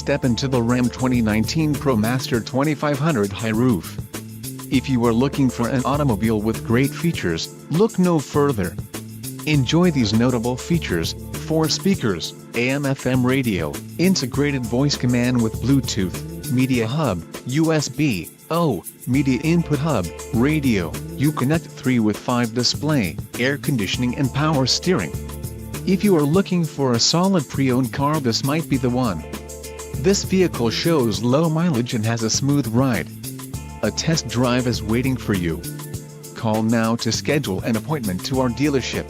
step into the Ram 2019 ProMaster 2500 high roof. If you are looking for an automobile with great features, look no further. Enjoy these notable features: 4 speakers, AM/FM radio, integrated voice command with Bluetooth, media hub, USB, media input hub, radio, Uconnect 3 with 5 display, air conditioning and power steering. If you are looking for a solid pre-owned car, this might be the one. This vehicle shows low mileage and has a smooth ride. A test drive is waiting for you. Call now to schedule an appointment to our dealership.